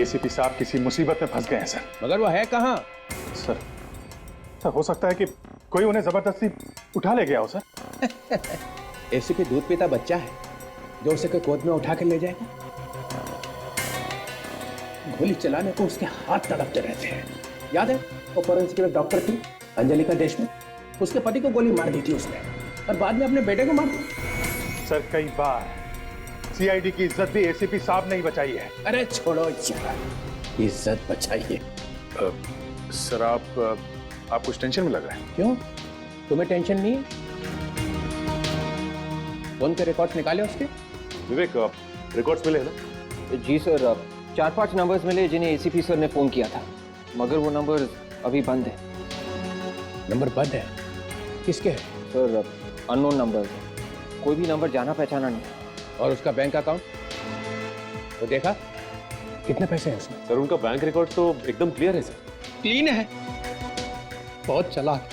ACP साहब किसी मुसीबत में फंस गए हैं सर। मगर वो है कहाँ? सर हो सकता है कि कोई उन्हें जबरदस्ती उठा ले गया हो सर। एसीपी दूध पीता बच्चा है जो उसे कोई गोद में उठा के ले जाएगा? गोली चलाने को उसके हाथ तड़पते रहते हैं। याद है वो फोरेंसिक में डॉक्टर थी अंजलिका देशमुख, उसके पति को गोली मार दी थी उसने और बाद में अपने बेटे को मार दिया। सर कई बार सीआईडी की इज्जत भी एसीपी साहब ने ही बचाई है। अरे छोड़ो यार, इज्जत बचाइए। सर आप कुछ टेंशन में लग रहे हैं। क्यों, तुम्हें टेंशन नहीं है? फोन के रिकॉर्ड्स निकाले उसके? विवेक रिकॉर्ड्स मिले ना? जी सर, 4-5 नंबर्स मिले जिन्हें एसीपी सर ने फोन किया था, मगर वो नंबर अभी बंद है। नंबर बंद है? किसके है? सर अननोन नंबर, कोई भी नंबर जाना पहचाना नहीं। और उसका बैंक अकाउंट वो देखा? कितने पैसे हैं उसमें? सर उनका बैंक रिकॉर्ड तो एकदम क्लियर है सर। क्लीन है? बहुत चालाक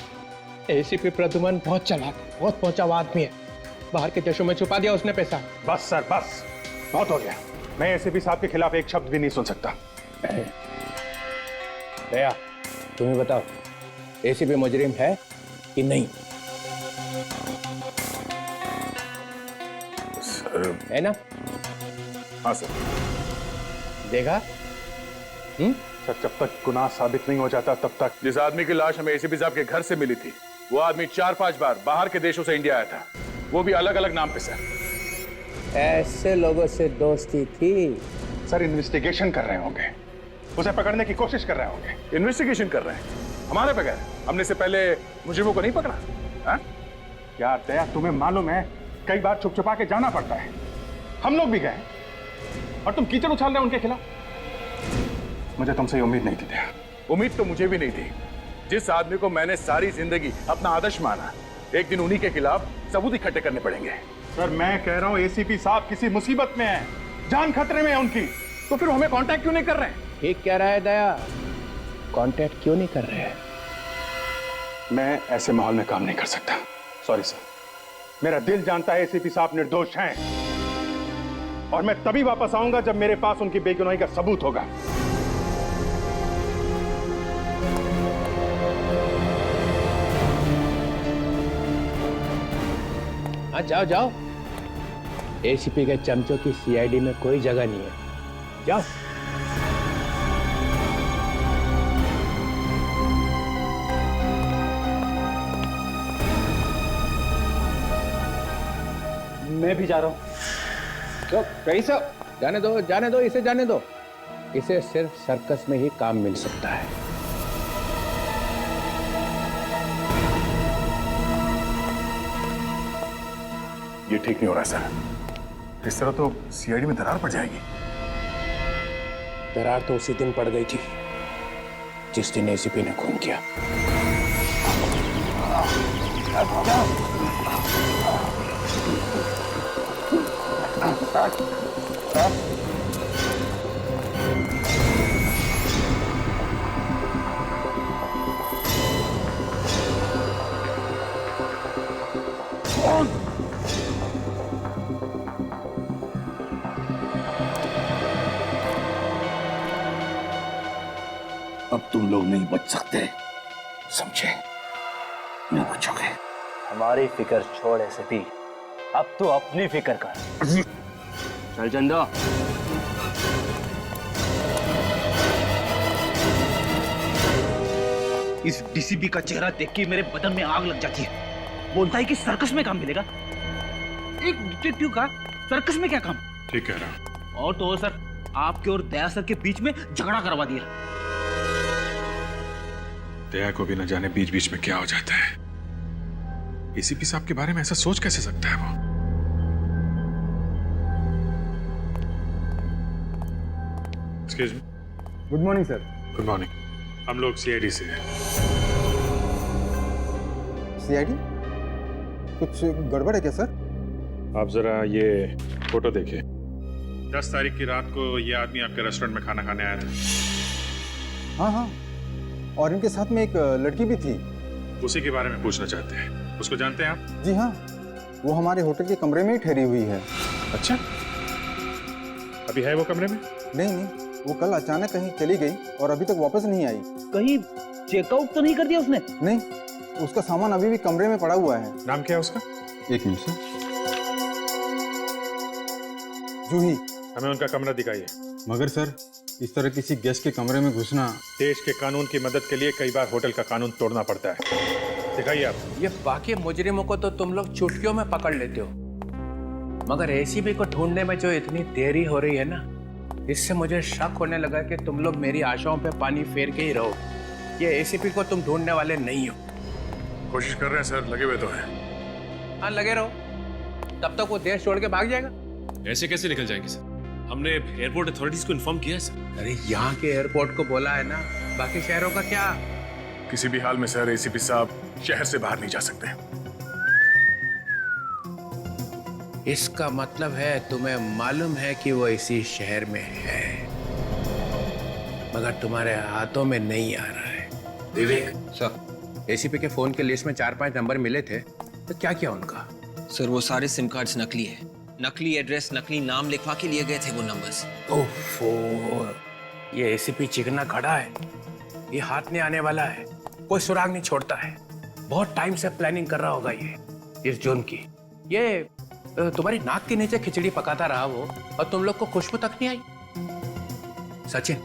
एसीपी प्रद्युमन, बहुत चालाक, बहुत पहुंचा हुआ आदमी है। बाहर के देशों में छुपा दिया उसने पैसा। बस सर बस, बहुत हो गया। मैं एसीपी साहब के खिलाफ एक शब्द भी नहीं सुन सकता। दया, तुम्हें बताओ एसीपी मुजरिम है कि नहीं? है ना? हाँ सर। देखा? सर जब तक गुनाह साबित नहीं हो जाता तब तक। जिस आदमी की लाश हमें एसीपी साहब के घर से मिली थी, वो आदमी 4-5 बार बाहर के देशों से इंडिया आया था, वो भी अलग अलग नाम पे सर। ऐसे लोगों से दोस्ती थी? सर इन्वेस्टिगेशन कर रहे होंगे, उसे पकड़ने की कोशिश कर रहे होंगे। इन्वेस्टिगेशन कर रहे हैं हमारे बगैर? हमने से पहले मुजरिमों को नहीं पकड़ा? हाँ? यार दया, तुम्हें मालूम है कई बार छुप छुपा के जाना पड़ता है। हम लोग भी गए और तुम कीचड़ उछाल रहे हो उनके खिलाफ। मुझे तुमसे ये उम्मीद नहीं थी दया। उम्मीद तो मुझे भी नहीं थी। जिस आदमी को मैंने सारी जिंदगी अपना आदर्श माना, एक दिन उन्हीं के खिलाफ सबूत इकट्ठे करने पड़ेंगे। सर मैं कह रहा हूँ एसीपी साहब किसी मुसीबत में है, जान खतरे में है उनकी, तो फिर हमें कांटेक्ट क्यों नहीं कर रहे हैं? ठीक कह रहा है दया, कांटेक्ट क्यों नहीं कर रहे हैं? मैं ऐसे माहौल में काम नहीं कर सकता। सॉरी सर, मेरा दिल जानता है एसीपी साहब निर्दोष हैं और मैं तभी वापस आऊंगा जब मेरे पास उनकी बेगुनाही का सबूत होगा। हाँ जाओ जाओ, एसीपी के चमचों की सीआईडी में कोई जगह नहीं है, जाओ। मैं भी जा रहा हूँ। तो कैसा? जाने दो, इसे जाने दो। इसे सिर्फ सर्कस में ही काम मिल सकता है। ये ठीक नहीं हो रहा सर, इस तरह तो सीआईडी में दरार पड़ जाएगी। दरार तो उसी दिन पड़ गई थी जिस दिन एसीपी ने खून किया। अब तुम लोग नहीं बच सकते, समझे? नहीं बचोगे। हमारी फिक्र छोड़ एसीपी, अब तो अपनी फिक्र कर। चल चंदा। इस डीसीपी का चेहरा देख के मेरे बदन में आग लग जाती है। बोलता है कि सर्कस में काम मिलेगा। एक डिटेक्टिव का सर्कस में क्या काम? ठीक कह रहा। और तो और सर, आपके और दया सर के बीच में झगड़ा करवा दिया। दया को भी न जाने बीच बीच में क्या हो जाता है। एसीपी साहब के बारे में ऐसा सोच कैसे सकता है वो? Excuse me. Good morning sir. Good morning. हम लोग सीआईडी से हैं। सीआईडी? कुछ गड़बड़ है क्या सर? आप जरा ये फोटो देखिए। 10 तारीख की रात को ये आदमी आपके रेस्टोरेंट में खाना खाने आया था। हाँ हाँ, और इनके साथ में एक लड़की भी थी। उसी के बारे में पूछना चाहते हैं। उसको जानते हैं आप? जी हाँ, वो हमारे होटल के कमरे में ही ठहरी हुई है। अच्छा, अभी है वो कमरे में? नहीं नहीं, वो कल अचानक कहीं चली गई और अभी तक वापस नहीं आई। कहीं चेकआउट तो नहीं कर दिया उसने? नहीं, उसका सामान अभी भी कमरे में पड़ा हुआ है। नाम क्या है उसका? एक मिनट सर। जूही। हमें उनका कमरा दिखाइए। मगर सर, इस तरह किसी गेस्ट के कमरे में घुसना। देश के कानून की मदद के लिए कई बार होटल का कानून तोड़ना पड़ता है। दिखाइए आप। ये बाकी मुजरिमों को तो तुम लोग चुटकियों में पकड़ लेते हो, मगर एसीपी को ढूंढने में जो इतनी देरी हो रही है ना, इससे मुझे शक होने लगा कि तुम लोग मेरी आशाओं पे पानी फेर के ही रहो। ये एसीपी को तुम ढूंढने वाले नहीं हो। कोशिश कर रहे हैं सर, लगे हुए तो हैं। हाँ, लगे रहो, तब तक वो देश छोड़ के भाग जाएगा। ऐसे कैसे निकल जाएंगे सर? हमने एयरपोर्ट अथॉरिटीज को इन्फॉर्म किया है सर। अरे यहाँ के एयरपोर्ट को बोला है ना, बाकी शहरों का क्या? किसी भी हाल में सर एसीपी साहब शहर से बाहर नहीं जा सकते। इसका मतलब है तुम्हें मालूम है कि वो इसी शहर में है, मगर तुम्हारे हाथों में नहीं आ रहा है। विवेक सर, एसीपी के फोन के लिस्ट में 4-5 नंबर मिले थे, तो क्या किया उनका? सर वो सारे सिम कार्ड्स नकली है, नकली एड्रेस, नकली नाम लिखवा के लिए गए थे वो नंबर्स। ओफो, ये एसीपी चिकना खड़ा है, ये हाथ नहीं आने वाला है, कोई सुराग नहीं छोड़ता है। बहुत टाइम से प्लानिंग कर रहा होगा ये इस जुर्म की। ये तुम्हारी नाक के नीचे खिचड़ी पकाता रहा वो, और तुम लोग को खुशबू तक नहीं आई। सचिन,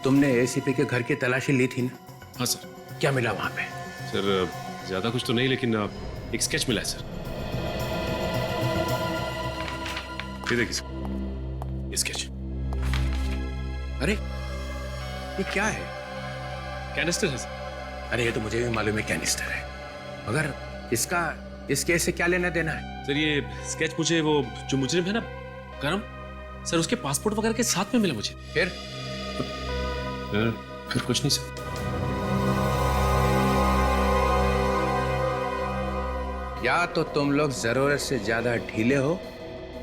तुमने एसीपी के घर की तलाशी ली थी ना? हाँ सर। क्या मिला वहां पे? सर ज्यादा कुछ तो नहीं, लेकिन एक स्केच मिला है सर। ये देखिए सर, स्केच। अरे ये क्या है? कैनिस्टर है सर। अरे ये तो मुझे भी मालूम है कैनिस्टर है, मगर इस केस से क्या लेना देना है? सर ये स्केच मुझे वो जो मुजरिम है ना करम सर, उसके पासपोर्ट वगैरह के साथ में मिला मुझे। फिर कुछ नहीं सर। या तो तुम लोग जरूरत से ज्यादा ढीले हो,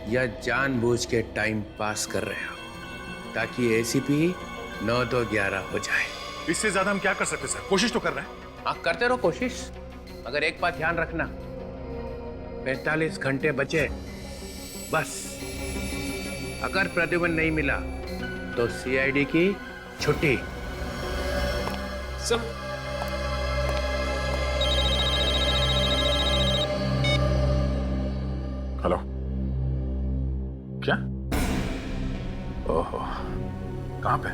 या जानबूझ के टाइम पास कर रहे हो, ताकि एसीपी 9-2-11 हो जाए। इससे ज्यादा हम क्या कर सकते सर? कोशिश तो कर रहे हैं। हाँ, करते रहो कोशिश, मगर एक बात ध्यान रखना, 45 घंटे बचे बस। अगर प्रद्युम्न नहीं मिला तो सीआईडी की छुट्टी। सर हेलो, क्या? ओहो, कहाँ पे?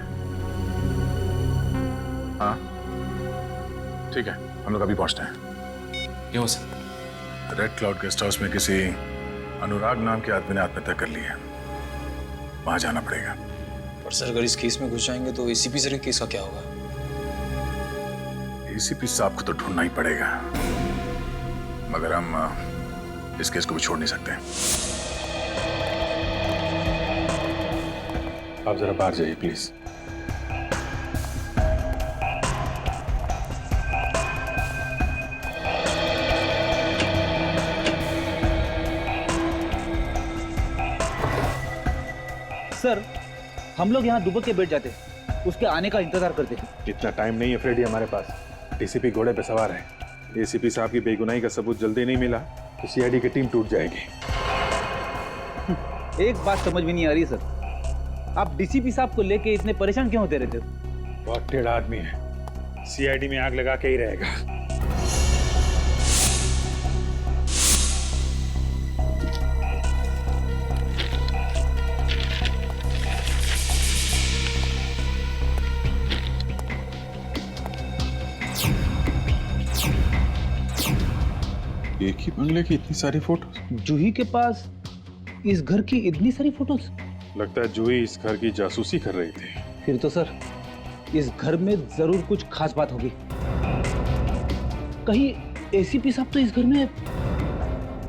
हाँ ठीक है, हम लोग अभी पहुंचते हैं। क्या हो sir? Red cloud guest house में किसी अनुराग नाम के आदमी ने आत्महत्या कर ली है, वहां जाना पड़ेगा। पर सर अगर इस केस में घुस जाएंगे तो एसीपी सर के केस का क्या होगा? एसीपी साहब को तो ढूंढना ही पड़ेगा, मगर हम इस केस को भी छोड़ नहीं सकते। आप जरा बाहर जाइए प्लीज। सर, हम लोग यहाँ दुबक के बैठ जाते, उसके आने का इंतजार करते। इतना टाइम नहीं है फ्रेडी हमारे पास। डीसीपी घोड़े पे सवार है। एसीपी साहब की बेगुनाही का सबूत जल्दी नहीं मिला तो सीआईडी की टीम टूट जाएगी। एक बात समझ में नहीं आ रही सर, आप डीसीपी साहब को लेके इतने परेशान क्यों होते रहते हो? बहुत टेढ़ा आदमी है, सीआईडी में आग लगा के ही रहेगा। एक ही बंगले की इतनी सारी फोटो? जूही के पास इस घर की इतनी सारी फोटोज? लगता है जूही इस घर की जासूसी कर रही थी। फिर तो सर इस घर में जरूर कुछ खास बात होगी। कहीं एसीपी साहब तो इस घर में?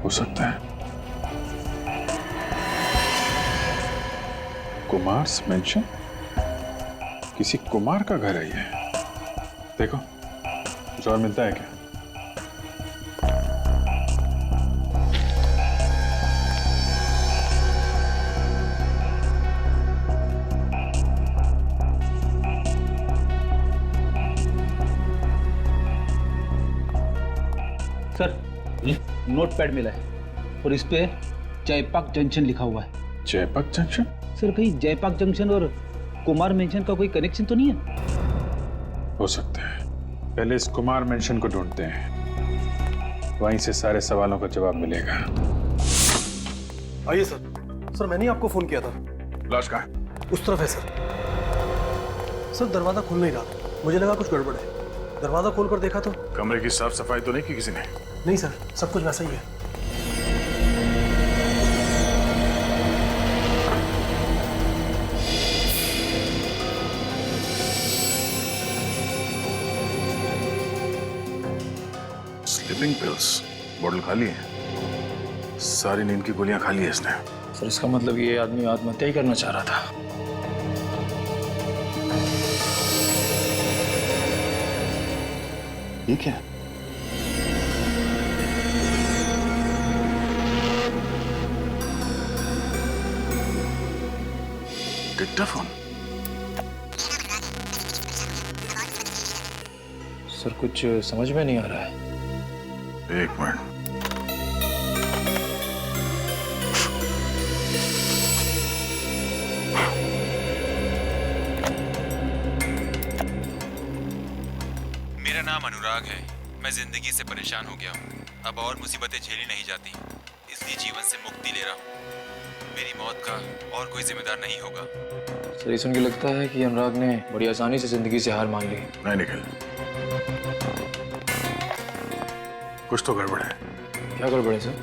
हो सकता है। कुमार्स मेंशन, किसी कुमार का घर है ये। देखो कुछ और मिलता है क्या? सर नोटपैड मिला है और इस पे जयपाक जंक्शन लिखा हुआ है। जयपाक जंक्शन? सर कहीं जयपाक जंक्शन और कुमार मेंशन का कोई कनेक्शन तो नहीं है? हो सकता है। पहले इस कुमार मेंशन को ढूंढते हैं, वहीं से सारे सवालों का जवाब मिलेगा। आइए सर। सर मैंने ही आपको फोन किया था। लाश कहाँ है? उस तरफ है सर। सर दरवाजा खुल नहीं रहा, मुझे लगा कुछ गड़बड़ है। दरवाजा खोल कर देखा तो कमरे की साफ सफाई तो नहीं की किसी ने? नहीं सर, सब कुछ वैसा ही है। स्लीपिंग पिल्स बोतल खाली है, सारी नींद की गोलियां खाली है इसने। सर इसका मतलब ये आदमी आत्महत्या ही करना चाह रहा था। ये क्या? डिक्टाफोन। सर कुछ समझ में नहीं आ रहा है। एक मिनट। मेरा नाम अनुराग है। मैं जिंदगी से परेशान हो गया हूँ। अब और मुसीबतें झेली नहीं जाती, इसलिए जीवन से मुक्ति ले रहा हूँ। मेरी मौत का और कोई जिम्मेदार नहीं होगा। सर ये सुन के लगता है कि अनुराग ने बड़ी आसानी से जिंदगी से हार मान ली। नहीं निखिल, कुछ तो गड़बड़ है। क्या गड़बड़ है सर?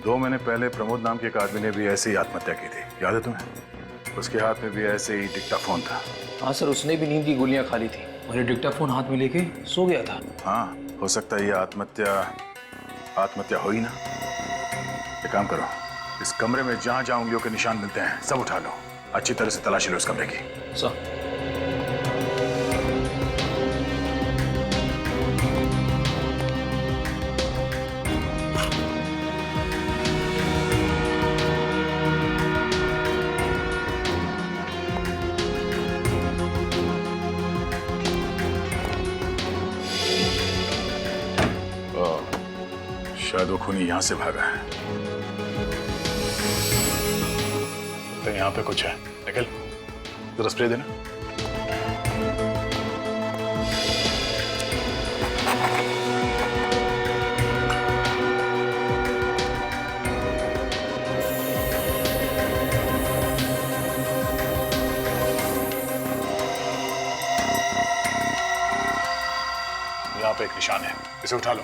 2 महीने पहले प्रमोद नाम के एक आदमी ने भी ऐसे ही आत्महत्या की थी, याद है तुम्हें? उसके हाथ में भी ऐसे ही डिक्टाफोन था। हाँ सर, उसने भी नींद की गोलियां खा ली थी और ये डिक्टाफोन हाथ में लेके सो गया था। हाँ, हो सकता है ये आत्महत्या हो ही ना। एक काम करो, इस कमरे में जहां जहां उंगलियों के निशान मिलते हैं सब उठा लो, अच्छी तरह से तलाशी लो इस कमरे की। सर शायद वो खूनी यहां से भागा है। तो यहाँ पे कुछ है। निकल, जरा स्प्रे देना। यहाँ पे एक निशान है, इसे उठा लो।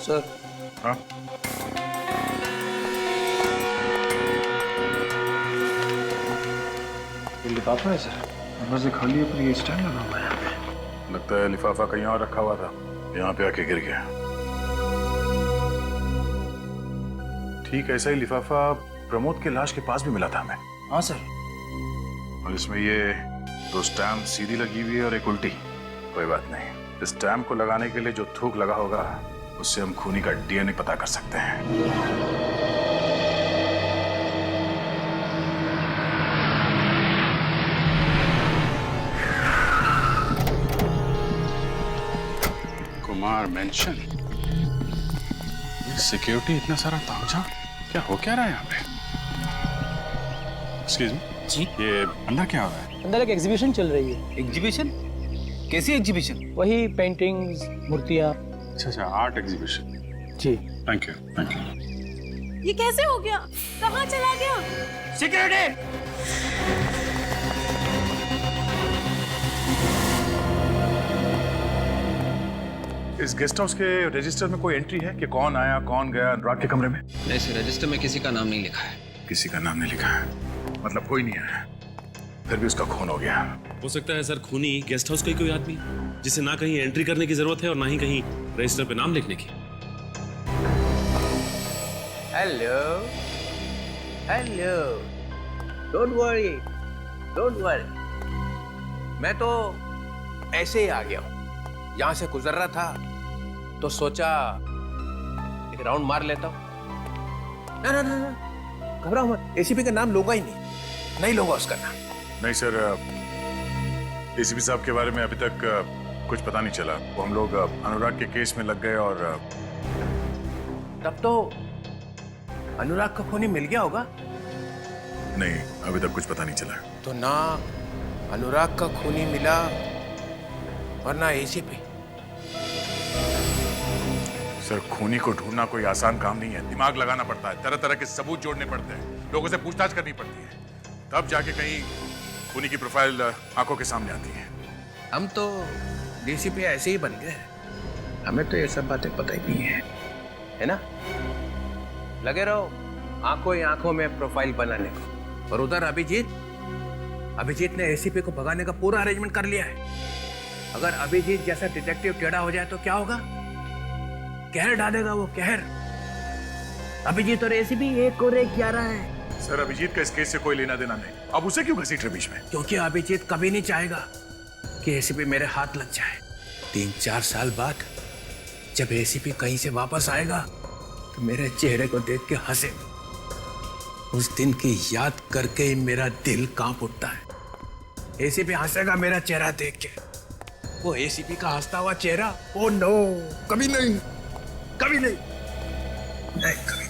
सर। हाँ? लिफाफा है सर, अंदर से खाली है पर ये स्टैंड लगा हुआ है यहाँ पे। लगता है लिफाफा कहीं और रखा हुआ था, यहाँ पे आके गिर गया। ठीक ऐसा ही लिफाफा प्रमोद की लाश के पास भी मिला था हमें। हाँ सर। और इसमें ये 2 स्टैम्प सीधी लगी हुई है और एक उल्टी। कोई बात नहीं, इस स्टैम्प को लगाने के लिए जो थूक लगा होगा उससे हम खूनी का डीएनए पता कर सकते हैं। कुमार मेंशन, सिक्योरिटी इतना सारा तामझाम, क्या हो क्या रहा है यहाँ पे? एक्सक्यूज मी जी, ये अंदर क्या हो रहा है? अंदर एक एग्जीबिशन चल रही है। एग्जीबिशन? कैसी एग्जीबिशन? वही पेंटिंग्स, मूर्तियाँ। अच्छा, आर्ट एग्जीबिशन। जी थैंक यू, थैंक यू। ये कैसे हो गया? कहाँ चला गया? सिक्योरिटी! इस गेस्ट हाउस के रजिस्टर में कोई एंट्री है कि कौन आया कौन गया अनुराग के कमरे में? नहीं सर, रजिस्टर में किसी का नाम नहीं लिखा है। किसी का नाम नहीं लिखा है, मतलब कोई नहीं आया, फिर भी उसका खून हो गया। हो सकता है सर खूनी गेस्ट हाउस का ही कोई आदमी, जिसे ना कहीं एंट्री करने की जरूरत है और ना ही कहीं रजिस्टर पे नाम लिखने की। हेलो हेलो, डोंट वरी, मैं तो ऐसे ही आ गया हूँ। यहाँ से गुजर रहा था तो सोचा एक राउंड मार लेता हूँ। ना ना ना, घबराओ मत, एसीपी का नाम लूंगा ही नहीं लूंगा उसका नाम। नहीं सर, एसीपी साहब के बारे में अभी तक कुछ पता नहीं चला। वो हम लोग अनुराग के केस में लग गए और तब तो अनुराग का खूनी मिल गया होगा। नहीं, अभी तक कुछ पता नहीं चला। तो ना अनुराग का खूनी मिला और ना एसीपी। सर, खूनी को ढूंढना कोई आसान काम नहीं है। दिमाग लगाना पड़ता है, तरह तरह के सबूत जोड़ने पड़ते हैं, लोगों से पूछताछ करनी पड़ती है, तब जाके कहीं खूनी की प्रोफाइल आंखों के सामने आती है। हम तो डीसीपी ऐसे ही बन गए, हमें तो ये सब बातें पता ही नहीं है ना? लगे रहो आंखों ही आंखों में प्रोफाइल बनाने को। और उधर अभिजीत ने एसीपी को भगाने का पूरा अरेंजमेंट कर लिया है। अगर अभिजीत जैसा डिटेक्टिव टेढ़ा हो जाए तो क्या होगा? कहर डालेगा वो, कहर। अभिजीत और एसीपी 1 और 1 11 है। सर, अभिजीत का इस केस से कोई लेना देना नहीं, अब उसे क्यों घसीट रहे बीच में? क्योंकि अभिजीत कभी नहीं चाहेगा कि एसीपी मेरे हाथ लग जाए। 3-4 साल बाद जब एसीपी कहीं से वापस आएगा तो मेरे चेहरे को देख के हंसे। उस दिन की याद करके ही मेरा दिल कांप उठता है। एसीपी हंसेगा मेरा चेहरा देख के। वो एसीपी का हंसता हुआ चेहरा, ओ नो, कभी नहीं, कभी नहीं, नहीं कभी।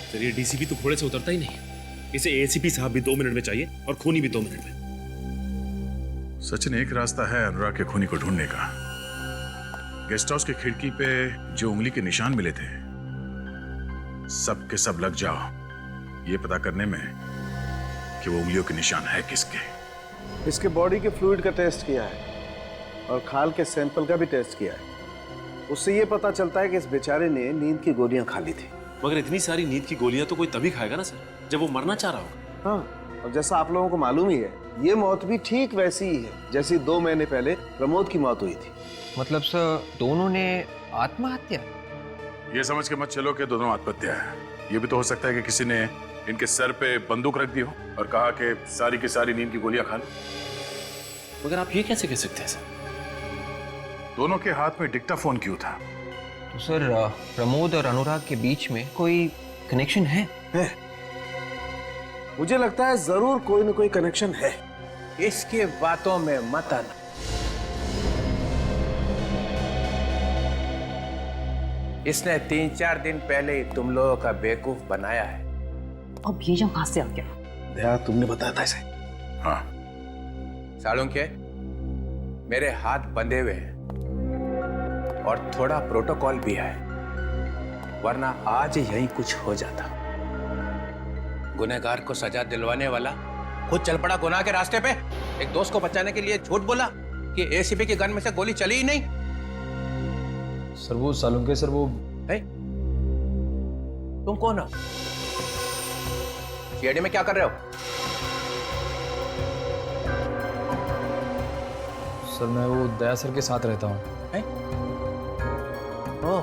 सर, ये डीसीपी तो घोड़े से उतरता ही नहीं। इसे एसीपी साहब भी 2 मिनट में चाहिए और खूनी भी 2 मिनट में। सचिन, एक रास्ता है अनुराग के खूनी को ढूंढने का। गेस्ट हाउस की खिड़की पे जो उंगली के निशान मिले थे, सब के सब लग जाओ ये पता करने में कि वो उंगलियों के निशान है किसके। इसके बॉडी के फ्लूइड का टेस्ट किया है और खाल के सैंपल का भी टेस्ट किया है। उससे ये पता चलता है कि इस बेचारे ने नींद की गोलियां खा ली थी। मगर इतनी सारी नींद की गोलियां तो कोई तभी खाएगा ना सर, जब वो मरना चाह रहा होगा। हाँ, और जैसा आप लोगों को मालूम ही है, ये मौत भी ठीक वैसी ही है जैसी 2 महीने पहले प्रमोद की मौत हुई थी। मतलब सर, दोनों ने आत्महत्या? ये समझ के मत चलो कि दोनों आत्महत्या है। ये भी तो हो सकता है कि किसी ने इनके सर पे बंदूक रख दी हो और कहा कि सारी की सारी नींद की गोलियां खा लो। मगर आप ये कैसे कह सकते हैं सर? दोनों के हाथ में डिक्टाफोन क्यों था? तो सर, प्रमोद और अनुराग के बीच में कोई कनेक्शन है? मुझे लगता है जरूर कोई न कोई कनेक्शन है। इसकी बातों में मत आना। इसने 3-4 दिन पहले ही तुम लोगों का बेवकूफ बनाया है। अब ये जो कहां से आ गया? दया, तुमने बताया था इसे? हाँ। सालों के मेरे हाथ बंधे हुए हैं और थोड़ा प्रोटोकॉल भी है, वरना आज यही कुछ हो जाता। गुनहगार को सजा दिलवाने वाला खुद चल पड़ा गुनाह के रास्ते पे। एक दोस्त को बचाने के लिए झूठ बोला कि एसीपी के गन में से गोली चली ही नहीं। सर वो सालुंके सर, वो है? तुम कौन हो? सीआईडी में क्या कर रहे हो? सर मैं वो दया सर के साथ रहता हूँ। ओह,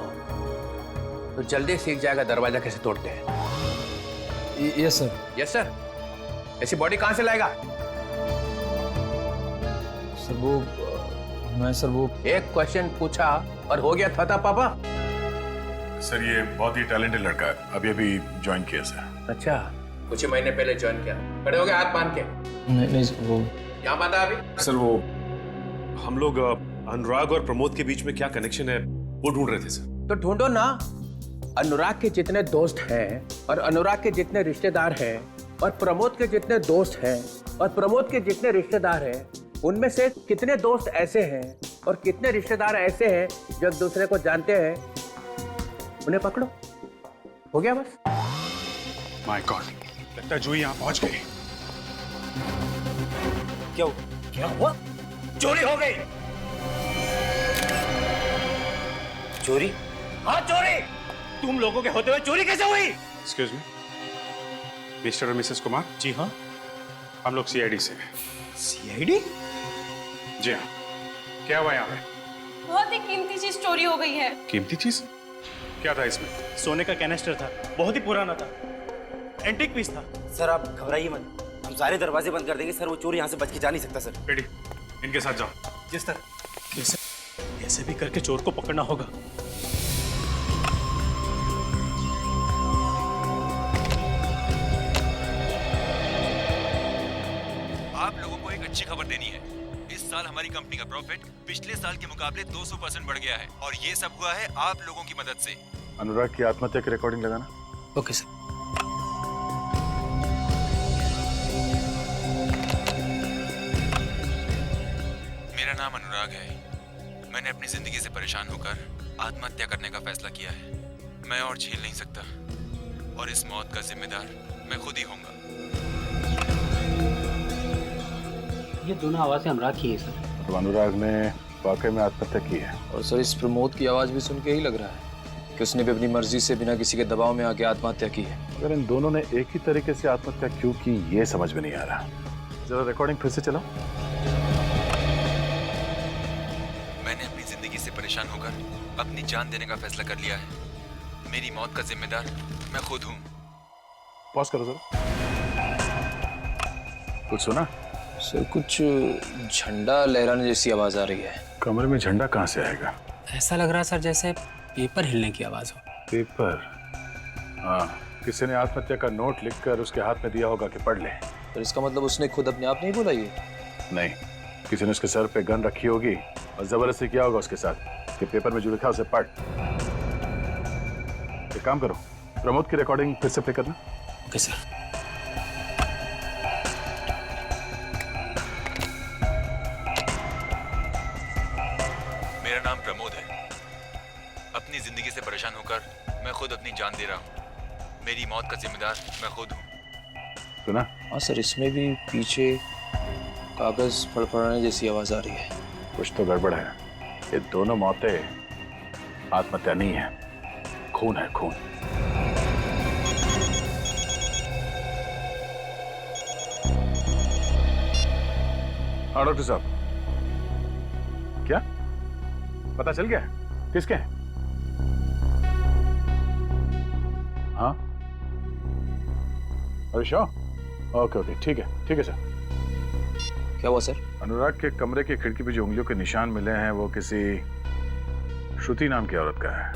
तो जल्दी सीख जाएगा दरवाजा कैसे तोड़ते हैं। Yes sir. Yes sir. ऐसी बॉडी कहां से लाएगा? सर वो मैं सर वो एक क्वेश्चन पूछा और हो गया था पापा। सर, ये बहुत ही टैलेंटेड लड़का है, अभी अभी ज्वाइन किया सर। अच्छा, कुछ ही महीने पहले ज्वाइन किया। खड़े हो गए हाथ बांध के? नहीं वो यहाँ बांधा अभी। सर, वो हम लोग अनुराग और प्रमोद के बीच में क्या कनेक्शन है वो ढूंढ रहे थे सर। तो ढूंढो ना। अनुराग के जितने दोस्त हैं और अनुराग के जितने रिश्तेदार हैं और प्रमोद के जितने दोस्त हैं और प्रमोद के जितने रिश्तेदार हैं, उनमें से कितने दोस्त ऐसे हैं और कितने रिश्तेदार ऐसे हैं जो एक दूसरे को जानते हैं, उन्हें पकड़ो। हो गया बस। माय गॉड, लगता है जूही यहाँ पहुंच गई। क्या हुआ? चोरी हो गई। चोरी? हाँ, चोरी। तुम लोगों के होते हुए चोरी कैसे हुई? एक्सक्यूज मी, मिस्टर और मिसेस कुमार। जी हाँ। हम लोग सीआईडी से। सीआईडी? जी हाँ। क्या हुआ यहाँ पे? बहुत ही कीमती चीज चोरी हो गई है। कीमती चीज? क्या था इसमें? सोने का कैनिस्टर था, बहुत ही पुराना था, एंटीक पीस था। सर आप घबराइए मत, हम सारे दरवाजे बंद कर देंगे सर। वो चोर यहाँ से बच के जा नहीं सकता सर। बेटी, इनके साथ जाओ। जिस तरह कैसे भी करके चोर को पकड़ना होगा। आप लोगों को एक अच्छी खबर देनी है। इस साल हमारी कंपनी का प्रॉफिट पिछले साल के मुकाबले 200% बढ़ गया है और ये सब हुआ है आप लोगों की मदद से। अनुराग की आत्महत्या की रिकॉर्डिंग लगाना। Okay sir. नाम अनुराग है। मैंने अपनी जिंदगी से परेशान होकर आत्महत्या करने का फैसला किया है। मैं और झेल नहीं सकता और इस मौत का जिम्मेदार मैं खुद ही होऊंगा। ये दोनों आवाजें अनुराग की है सर। तो अनुराग ने वाकई में आत्महत्या की है। और सर इस प्रमोद की आवाज़ भी सुन के ही लग रहा है कि उसने भी अपनी मर्जी से बिना किसी के दबाव में आके आत्महत्या की है। अगर इन दोनों ने एक ही तरीके से आत्महत्या क्यों की ये समझ में नहीं आ रहा। जरा रिकॉर्डिंग फिर से चलाओ। मैंने अपनी जिंदगी से परेशान होकर अपनी जान देने का फैसला कर लिया है। मेरी मौत का जिम्मेदार मैं खुद हूँ। पॉज करो जरा। कुछ सुना? सर कुछ झंडा लहराने जैसी आवाज़ आ रही है। कमरे में झंडा कहाँ से आएगा? ऐसा लग रहा सर जैसे पेपर हिलने की आवाज हो। पेपर? हाँ, किसी ने आत्महत्या का नोट लिखकर उसके हाथ में दिया होगा कि पढ़ ले। तो इसका मतलब उसने खुद अपने आप नहीं बोला ये? नहीं, किसी ने उसके सर पे गन रखी होगी और जबरदस्ती किया होगा उसके साथ कि पेपर में जो लिखा उसे पढ़। एक काम करो, प्रमोद की रिकॉर्डिंग फिर से प्ले करना। Okay sir. मेरा नाम प्रमोद है। अपनी जिंदगी से परेशान होकर मैं खुद अपनी जान दे रहा हूँ। मेरी मौत का जिम्मेदार मैं खुद हूँ। सुना? हाँ सर, इसमें भी पीछे कागज फड़फड़ाने जैसी आवाज़ आ रही है। कुछ तो गड़बड़ है। ये दोनों मौतें आत्महत्या नहीं है, खून है, खून। हाँ डॉक्टर साहब, क्या पता चल गया किसके हैं? हाँ, अरे श्योर, ओके ओके, ठीक है सर। क्या हुआ सर? अनुराग के कमरे की खिड़की पे जो उंगलियों के निशान मिले हैं वो किसी श्रुति नाम की औरत का है,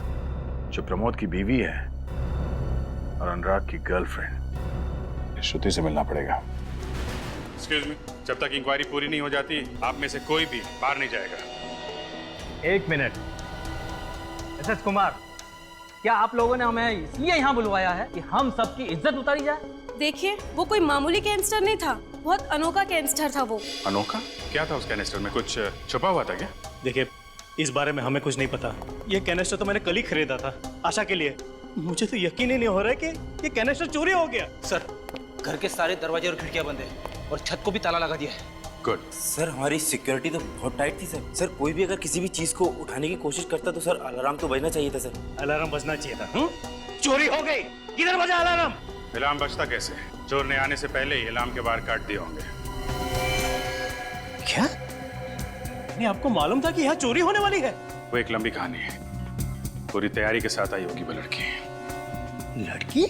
जो प्रमोद की बीवी है और अनुराग की गर्लफ्रेंड। श्रुति से मिलना पड़ेगा। एक्सक्यूज मी, जब तक इंक्वायरी पूरी नहीं हो जाती आप में से कोई भी बाहर नहीं जाएगा। एक मिनट। एसएस कुमार, क्या आप लोगों ने हमें इसलिए यहाँ बुलवाया है कि हम सबकी इज्जत उतारी जाए? देखिए, वो कोई मामूली कैंसर नहीं था, बहुत अनोखा कैंसर था वो। अनोखा? क्या था उस कैनिस्टर में? कुछ छुपा हुआ था क्या? देखिए, इस बारे में हमें कुछ नहीं पता। ये कैनिस्टर तो मैंने कल ही खरीदा था आशा के लिए। मुझे तो यकीन ही नहीं हो रहा है कि ये कैनिस्टर चोरी हो गया। सर, घर के सारे दरवाजे और खिड़कियां बंद है और छत को भी ताला लगा दिया है। गुड। सर, हमारी सिक्योरिटी तो बहुत टाइट थी सर। कोई भी अगर किसी भी चीज को उठाने की कोशिश करता तो सर अलार्म तो बजना चाहिए था सर। अलार्म बजना चाहिए था। चोरी हो गई, किधर बजा अलार्म? अलार्म बजता कैसे? चोर ने आने से पहले ही अलार्म के बाहर काट दिए होंगे। क्या? नहीं, आपको मालूम था कि यहाँ चोरी होने वाली है? वो एक लंबी कहानी है, पूरी तैयारी के साथ आई होगी वो लड़की। लड़की?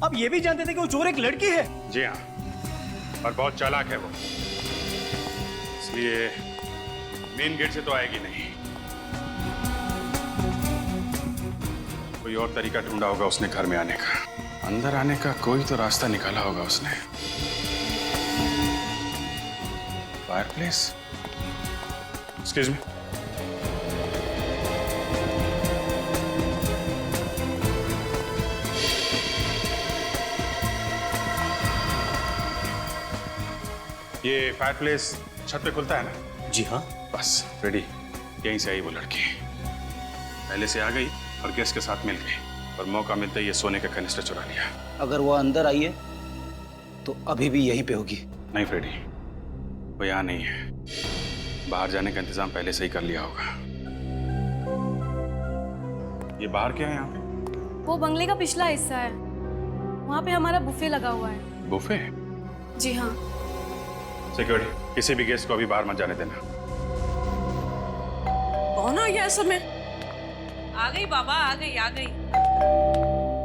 आप ये भी जानते थे कि वो चोर एक लड़की है? जी हाँ, और बहुत चालाक है वो, इसलिए मेन गेट से तो आएगी नहीं। कोई और तरीका ढूंढा होगा उसने घर में आने का, अंदर आने का कोई तो रास्ता निकाला होगा उसने। फायरप्लेस? एक्सक्यूज मी, ये फायरप्लेस छत पे खुलता है ना? जी हाँ। बस रेडी, यहीं से आई वो लड़की। पहले से आ गई और गेस्ट के साथ मिल गई और मौका मिलते ही ये सोने का कनिस्टर चुरा लिया। अगर वो अंदर आई है तो अभी भी यहीं पे होगी। नहीं फ्रेडी, वो यहाँ नहीं है, बाहर जाने का इंतजाम पहले से ही कर लिया होगा। ये बाहर क्या है यहाँ पे? वो बंगले का पिछला हिस्सा है, वहाँ पे हमारा बुफे लगा हुआ है। बुफे? जी हाँ। सिक्योरिटी, किसी भी गेस्ट को अभी बाहर मत जाने देना। कौन आ गया समय? आ गई बाबा, आ गई।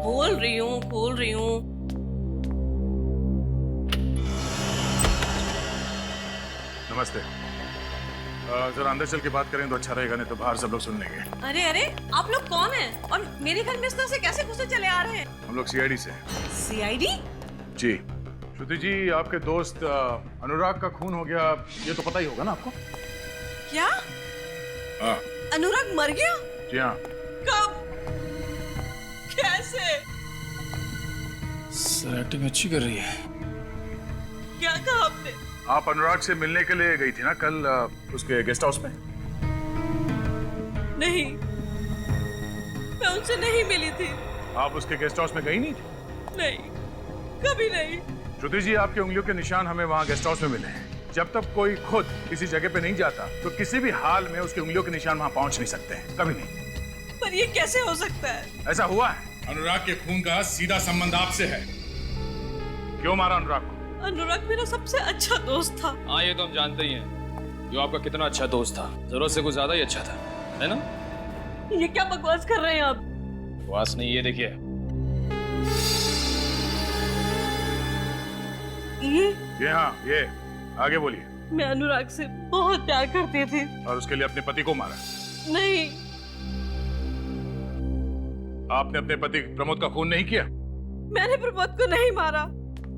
खोल रही हूँ। नमस्ते। जरा अंदर चल के बात करें तो अच्छा रहेगा, नहीं तो बाहर सब लोग सुन लेंगे। अरे आप लोग कौन हैं? और मेरे घर में इस तरह से कैसे घुसे चले आ रहे हैं? हम लोग सीआईडी से। सीआईडी? जी। श्रुति जी, आपके दोस्त अनुराग का खून हो गया, ये तो पता ही होगा ना आपको? क्या? हाँ। अनुराग मर गया? जी हाँ। कब? कैसे? सर एक्टिंग अच्छी कर रही है। क्या कहा आपने? आप अनुराग से मिलने के लिए गई थी ना कल उसके गेस्ट हाउस में? नहीं, मैं उनसे नहीं मिली थी। आप उसके गेस्ट हाउस में गई नहीं थी? नहीं, कभी नहीं। श्रुति जी, आपकी उंगलियों के निशान हमें वहाँ गेस्ट हाउस में मिले हैं। जब तक कोई खुद किसी जगह पे नहीं जाता तो किसी भी हाल में उसकी उंगलियों के निशान वहाँ पहुँच नहीं सकते हैं, कभी नहीं। पर ये कैसे हो सकता है? ऐसा हुआ है। अनुराग के खून का सीधा संबंध आपसे है। क्यों मारा अनुराग को? अनुराग मेरा सबसे अच्छा दोस्त था। हाँ, ये तो हम जानते ही हैं जो आपका कितना अच्छा दोस्त था, जरूरत से कुछ ज्यादा ही अच्छा था, है ना? ये क्या बकवास कर रहे हैं आप? बकवास नहीं, ये देखिए। ये हाँ, ये आगे बोलिए। मैं अनुराग से बहुत प्यार करती थी। और उसके लिए अपने पति को मारा? नहीं। आपने अपने पति प्रमोद का खून नहीं किया? मैंने प्रमोद को नहीं मारा,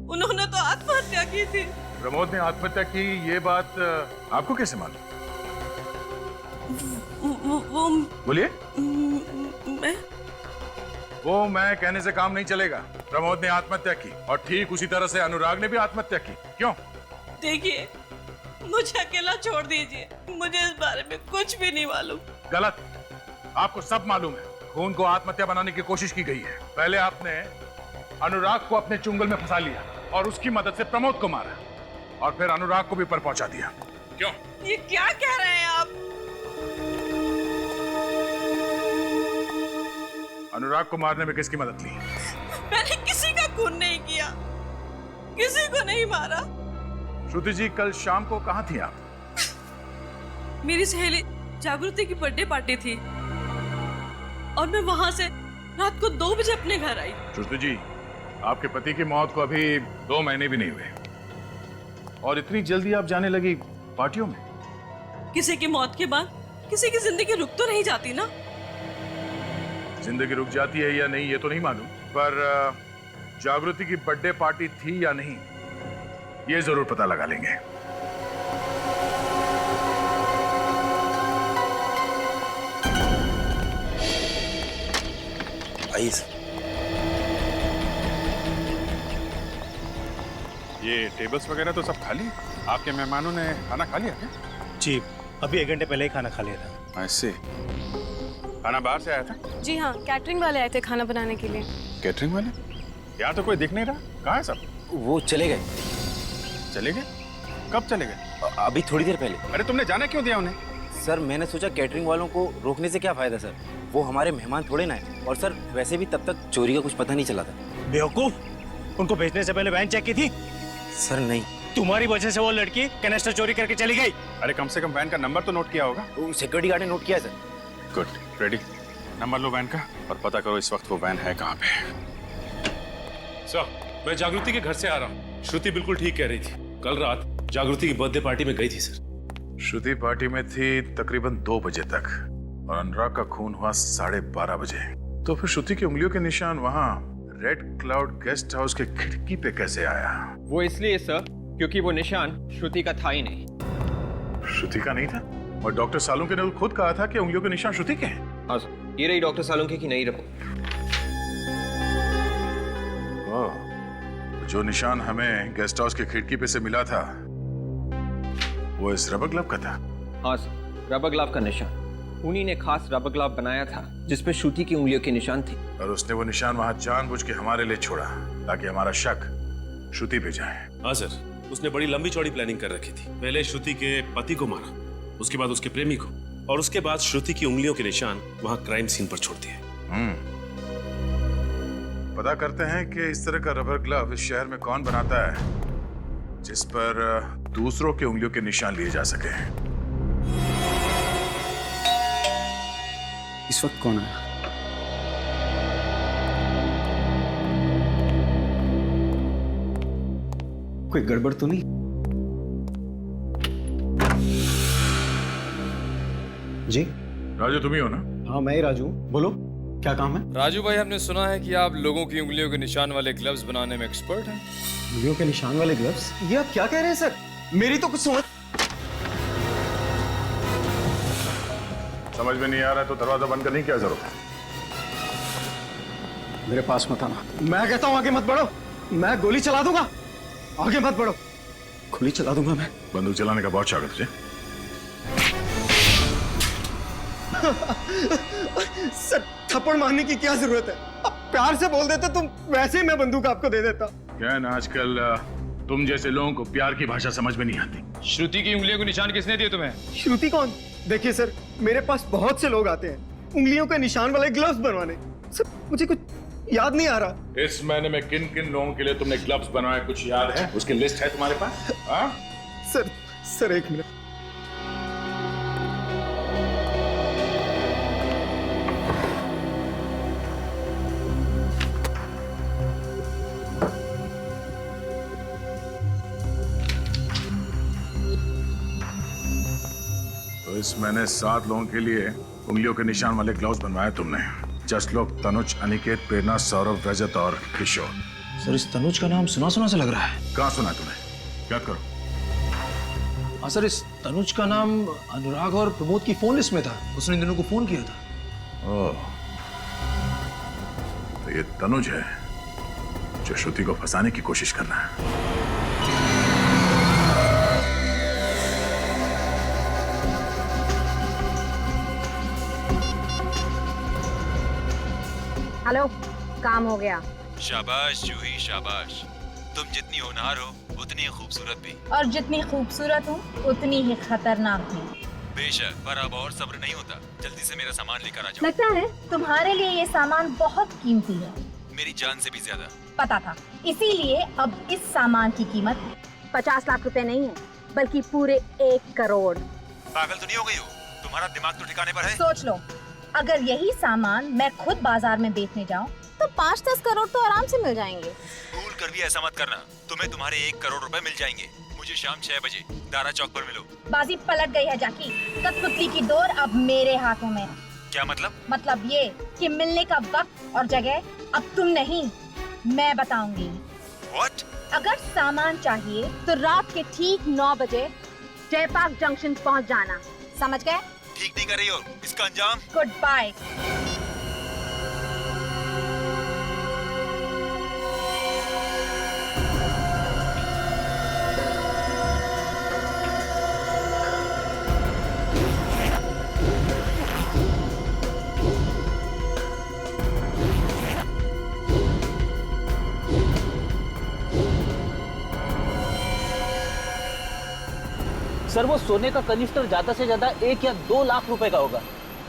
उन्होंने तो आत्महत्या की थी। प्रमोद ने आत्महत्या की, ये बात आपको कैसे मालूम? वो बोलिए। मैं वो मैं कहने से काम नहीं चलेगा। प्रमोद ने आत्महत्या की और ठीक उसी तरह से अनुराग ने भी आत्महत्या की। क्यों? देखिए, मुझे अकेला छोड़ दीजिए, मुझे इस बारे में कुछ भी नहीं मालूम। गलत, आपको सब मालूम है। खून को आत्महत्या बनाने की कोशिश की गई है। पहले आपने अनुराग को अपने चुंगल में फंसा लिया और उसकी मदद से प्रमोद को मारा और फिर अनुराग को भी ऊपर पहुंचा दिया। क्यों? ये क्या कह रहे हैं आप? अनुराग को मारने में किसकी मदद ली? मैंने किसी का खून नहीं किया, किसी को नहीं मारा। श्रुति जी, कल शाम को कहाँ थी आप? मेरी सहेली जागृति की बर्थडे पार्टी थी और मैं वहां से रात को 2 बजे अपने घर आई। श्रुति जी, आपके पति की मौत को अभी 2 महीने भी नहीं हुए और इतनी जल्दी आप जाने लगी पार्टियों में? किसी की मौत के बाद किसी की जिंदगी रुक तो नहीं जाती ना। जिंदगी रुक जाती है या नहीं ये तो नहीं मालूम, पर जागृति की बर्थडे पार्टी थी या नहीं ये जरूर पता लगा लेंगे। आइए। ये टेबल्स वगैरह तो सब खाली है। आपके मेहमानों ने खाना खा लिया क्या? जी, अभी 1 घंटे पहले ही खाना खा लिया था। ऐसे खाना बाहर से आया था? जी हाँ, कैटरिंग वाले आए थे खाना बनाने के लिए। कैटरिंग वाले? यहाँ तो कोई दिख नहीं रहा। कहाँ है सब? वो चले गए। चले गए? कब चले गए? अभी थोड़ी देर पहले। अरे तुमने जाने क्यों दिया उन्हें? सर, मैंने सोचा कैटरिंग वालों को रोकने से क्या फायदा सर, वो हमारे मेहमान थोड़े ना है। और सर, वैसे भी तब तक चोरी का कुछ पता नहीं चला था। बेवकूफ, उनको भेजने से पहले वैन चेक की थी? सर नहीं। तुम्हारी वजह से वो लड़की कैनेस्टर चोरी करके चली गई। अरे कम से कम वैन का नंबर तो नोट किया होगा। सिक्योरिटी गार्ड ने नोट किया सर। Good, ready. नंबर लो वैन का और पता करो इस वक्त वो वैन है कहाँ पे। सर, मैं जागृति के घर से आ रहा हूँ। श्रुति बिल्कुल ठीक कह रही थी। कल रात जागृति की बर्थडे पार्टी में गई थी सर। श्रुति पार्टी में थी तकरीबन 2 बजे तक और अनुराग का खून हुआ 12:30 बजे। तो फिर श्रुति की उंगलियों के निशान वहाँ रेड क्लाउड गेस्ट हाउस के खिड़की पे कैसे आया? वो इसलिए सर क्योंकि वो निशान श्रुति का था ही नहीं। श्रुति का नहीं था? और डॉक्टर सालुंके ने खुद कहा था कि उंगलियों के निशान श्रुति के हैं। हाँ सर, ये रही डॉक्टर सालुंके की नई रिपोर्ट। जो निशान हमें गेस्ट हाउस की खिड़की पे से मिला था वो इस रबर ग्लव का था। हाँ सर, रबर ग्लव का निशान। उन्हीं ने खास रबर ग्लव बनाया था जिसपे श्रुति की उंगलियों के निशान थे। और उसने वो निशान वहां जानबूझ के हमारे लिए छोड़ा ताकि हमारा शक श्रुति पे जाए। हाँ सर, उसने बड़ी लंबी चौड़ी प्लानिंग कर रखी थी। पहले श्रुति के पति को मारा, उसके बाद उसके प्रेमी को, और उसके बाद श्रुति की उंगलियों के निशान वहां क्राइम सीन पर छोड़ दिए। पता करते हैं कि इस तरह का रबर ग्लव इस शहर में कौन बनाता है जिस पर दूसरों की उंगलियों के निशान लिए जा सके। इस वक्त कौन आया? कोई गड़बड़ तो नहीं? जी राजू, तुम ही हो ना? हाँ, मैं ही राजू। बोलो, क्या काम है? राजू भाई, हमने सुना है कि आप लोगों की उंगलियों के निशान वाले ग्लव्स बनाने में एक्सपर्ट हैं। उंगलियों के निशान वाले ग्लव्स? ये आप क्या कह रहे हैं सर? मेरी तो कुछ समझ में नहीं आ रहा है तो दरवाजा बंद करने की क्या जरूरत है? मेरे पास मत आना। मैं कहता हूं आगे मत बढ़ो, मैं गोली चला दूंगा। आगे मत बढ़ो। गोली चला दूंगा मैं। बंदूक चलाने का बहुत शौक है तुझे? सर थप्पड़ मारने की क्या जरूरत है? आप प्यार से बोल देते तुम, वैसे ही मैं बंदूक आपको दे देता। क्या है ना, आजकल तुम जैसे लोगों को प्यार की भाषा समझ में नहीं आती। श्रुति की उंगलियों को निशान किसने दिए तुम्हें? श्रुति कौन? देखिए सर, मेरे पास बहुत से लोग आते हैं उंगलियों के निशान वाले ग्लव्स बनवाने। सर मुझे कुछ याद नहीं आ रहा। इस महीने में किन किन लोगों के लिए तुमने ग्लव्स बनवाए कुछ याद है? उसकी लिस्ट है तुम्हारे पास? हाँ? सर एक मिनट। तो इस महीने 7 लोगों के लिए उंगलियों के निशान वाले ग्लव्स बनवाए तुमने। जस्ट लोग तनुज, अनिकेत, प्रेरणा, सौरभ, रजत और किशोर। सर इस तनुज का नाम सुना सुना सा लग रहा है। कहाँ सुना तुम्हें? याद करो। हाँ सर, इस तनुज का नाम अनुराग और प्रमोद की फोन लिस्ट में था। उसने इन दोनों को फोन किया था। ओह, तो ये तनुज है जो श्रुति को फंसाने की कोशिश कर रहा है। हेलो, काम हो गया। शाबाश जूही शाबाश। तुम जितनी होनहार हो उतनी ही खूबसूरत भी। और जितनी खूबसूरत हूँ उतनी ही खतरनाक भी। बेशक, पर अब और सब्र नहीं होता। जल्दी से मेरा सामान लेकर आ जाओ। लगता है तुम्हारे लिए ये सामान बहुत कीमती है। मेरी जान से भी ज्यादा। पता था, इसीलिए अब इस सामान की कीमत 50 लाख रुपए नहीं है, बल्कि पूरे 1 करोड़। पागल तो नहीं हो गई हो? तुम्हारा दिमाग तो ठिकाने पर है? सोच लो, अगर यही सामान मैं खुद बाजार में बेचने जाऊं तो 5-10 करोड़ तो आराम से मिल जाएंगे। भूल कर भी ऐसा मत करना, तुम्हें तुम्हारे 1 करोड़ रुपए मिल जाएंगे। मुझे शाम 6 बजे दारा चौक पर मिलो। बाजी पलट गई है जाकी। कठपुतली की डोर अब मेरे हाथों में है। क्या मतलब? मतलब ये कि मिलने का वक्त और जगह अब तुम नहीं, मैं बताऊंगी। What? अगर सामान चाहिए तो रात के ठीक 9 बजे जयपाक जंक्शन पहुंच जाना, समझ गए? ठीक नहीं कर रही हो, इसका अंजाम। Good bye. सर वो सोने का कनिस्टर ज्यादा से ज्यादा 1 या 2 लाख रुपए का होगा।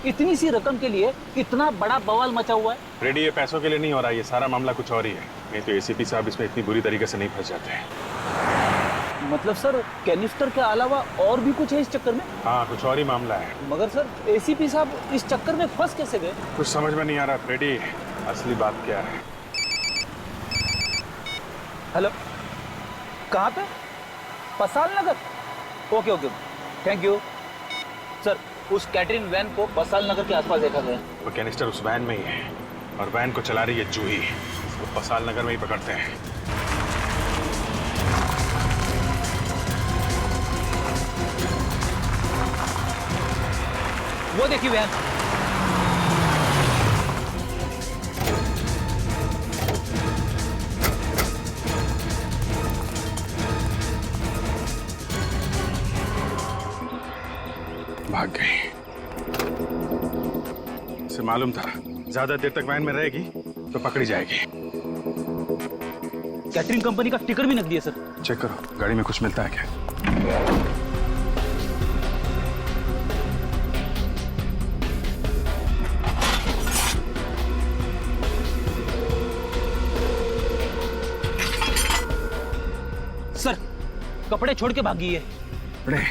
इतनी सी रकम के लिए इतना बड़ा बवाल मचा हुआ है। रेडी, ये पैसों के लिए नहीं हो रहा, ये सारा मामला कुछ और ही है। नहीं तो एसीपी साहब इसमें इतनी बुरी तरीके से नहीं फंस जाते हैं। मतलब सर कैनिस्टर के अलावा और भी कुछ है इस चक्कर में? हाँ, कुछ और ही मामला है। मगर सर एसीपी साहब इस चक्कर में फंस कैसे गए? कुछ समझ में नहीं आ रहा फ्रेडी, असली बात क्या है। हेलो, कहाँ पे? Pasal Nagar? Okay okay, thank you sir. उस कैटरिंग वैन को पसाल नगर के आसपास देखा गया। वो कैनिस्टर उस वैन में ही है और वैन को चला रही है जूही। वो पसाल नगर में ही पकड़ते हैं। वो देखिए वैन। भाग गई। इसे मालूम था ज्यादा देर तक वैन में रहेगी तो पकड़ी जाएगी। कैटरिंग कंपनी का टिकट भी नकली है सर। चेक करो, गाड़ी में कुछ मिलता है क्या? सर कपड़े छोड़ के भागी है। अरे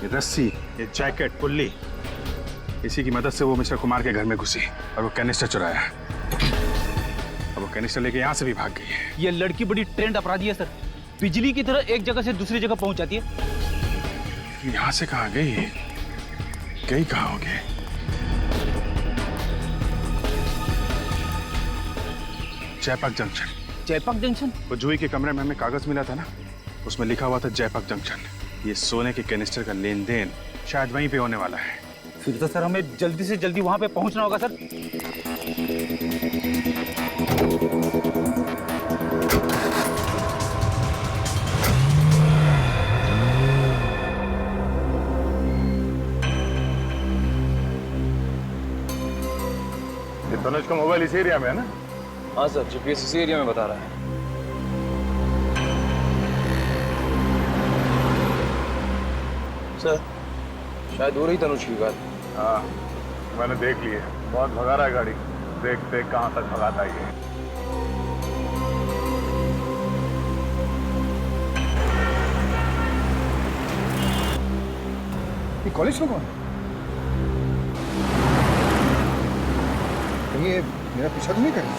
ये रस्सी, ये जैकेट, पुल्ली, इसी की मदद से वो मिस्टर कुमार के घर में घुसी और वो कैनिस्टर चुराया। अब वो कैनिस्टर लेके यहाँ से भी भाग गई है। ये लड़की बड़ी ट्रेंड अपराधी है सर। बिजली की तरह एक जगह से दूसरी जगह पहुंच जाती है। यहाँ से कहाँ गई? गई कहाँ होगी? जयपाक जंक्शन। जयपाक जंक्शन? वो जूही के कमरे में हमें कागज मिला था ना, उसमें लिखा हुआ था जयपाक जंक्शन। ये सोने के कैनिस्टर का लेन देन शायद वहीं पे होने वाला है। फिर तो सर हमें जल्दी से जल्दी वहां पे पहुंचना होगा सर। तनुज का मोबाइल इसी एरिया में है ना? हाँ सर, जीपीएस इसी एरिया में बता रहा है। सर शायद हो रही तनुज की बात। हाँ, मैंने देख ली है। बहुत भगा रहा है गाड़ी। देखते कहाँ तक भगाता है ये कॉलेज में कौन है? कहीं ये मेरा पीछा तो नहीं करेगा?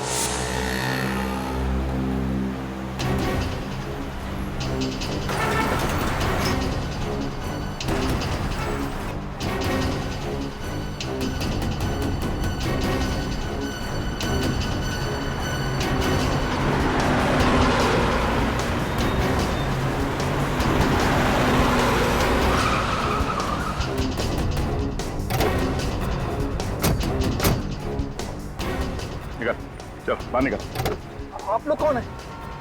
निकल, चल बाहर निकल। आप लोग कौन है?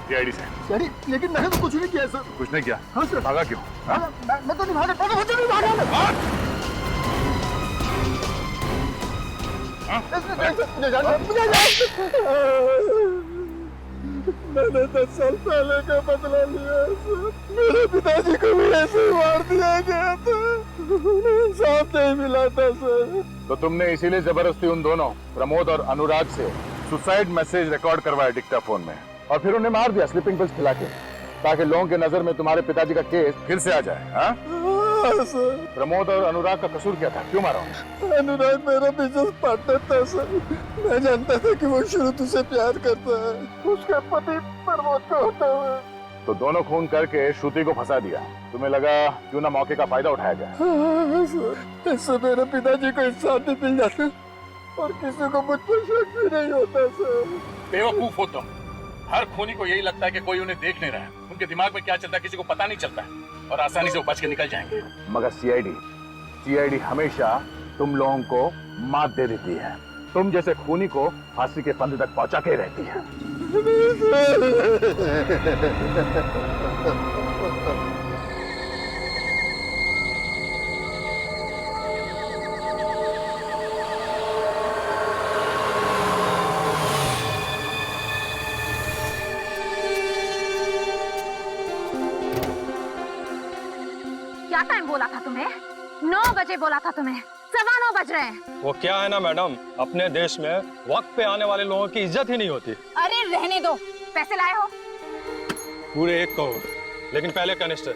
सीआईडी से। यानी लेकिन मैंने तो कुछ नहीं किया सर। कुछ नहीं किया? हाँ सर। भागा क्यों? हाँ? मैं तो नहीं भागा, मैं तो नहीं भागा। मैंने 10 साल पहले का बदला लिया सर। मेरे पिताजी को भी ऐसे ही मार दिया गया था। उन्हें इंसाफ नहीं मिला था सर। तो तुमने इसीलिए जबरदस्ती उन दोनों प्रमोद और अनुराग से सुसाइड मैसेज रिकॉर्ड करवाया डिक्टाफोन में और फिर उन्हें मार दिया स्लीपिंग पिल्स खिला के, ताकि लोगों के नजर में तुम्हारे पिताजी का केस फिर से आ जाए। हाँ? सर। प्रमोद और अनुराग का कसूर क्या था? क्यों मारा उन्हें? अनुराग मेरा बिजनेस पार्टनर था सर। मैं जानता था कि वो शुरू से प्यार करता है। उसका पति प्रमोद को होता है। तो दोनों खून करके श्रुति को फंसा दिया। तुम्हें लगा क्यों ना मौके का फायदा उठाया जाए। हाँ सर, इससे मेरे पिताजी को इंसाफ भी मिल जाता और किसी को मुझ पर शक भी नहीं होता सर। बेवकूफ हो तुम। हर खूनी को यही लगता है कि कोई उन्हें देख नहीं रहा है। उनके दिमाग में क्या चलता है किसी को पता नहीं चलता है और आसानी से वो बच के निकल जाएंगे। मगर सीआईडी हमेशा तुम लोगों को मात दे देती है। तुम जैसे खूनी को फांसी के फंदे तक पहुंचा के रहती है। क्या टाइम बोला था तुम्हें? 9 बजे बोला था तुम्हें। 9:15 बज रहे हैं। वो क्या है ना मैडम, अपने देश में वक्त पे आने वाले लोगों की इज्जत ही नहीं होती। अरे रहने दो। पैसे लाए हो? पूरे 1 करोड़, लेकिन पहले कनिस्टर।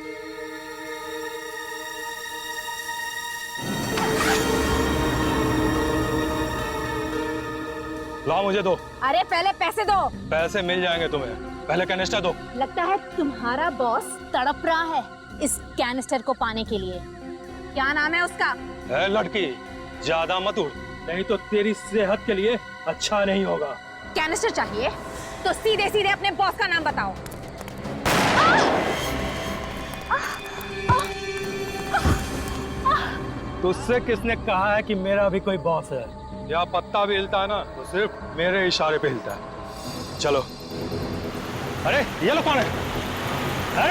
लाओ मुझे दो। अरे पहले पैसे दो। पैसे मिल जाएंगे तुम्हें, पहले कैनिस्टर दो। लगता है तुम्हारा बॉस तड़प रहा है इस कैनिस्टर को पाने के लिए। क्या नाम है उसका? ए लड़की, ज्यादा मत उड़, नहीं तो तेरी सेहत के लिए अच्छा नहीं होगा। कैनिस्टर चाहिए तो सीधे सीधे अपने बॉस का नाम बताओ। तुझसे किसने कहा है कि मेरा भी कोई बॉस है? या पत्ता भी हिलता है ना तो सिर्फ मेरे इशारे पे हिलता है। चलो। अरे ये लोग कौन है? अरे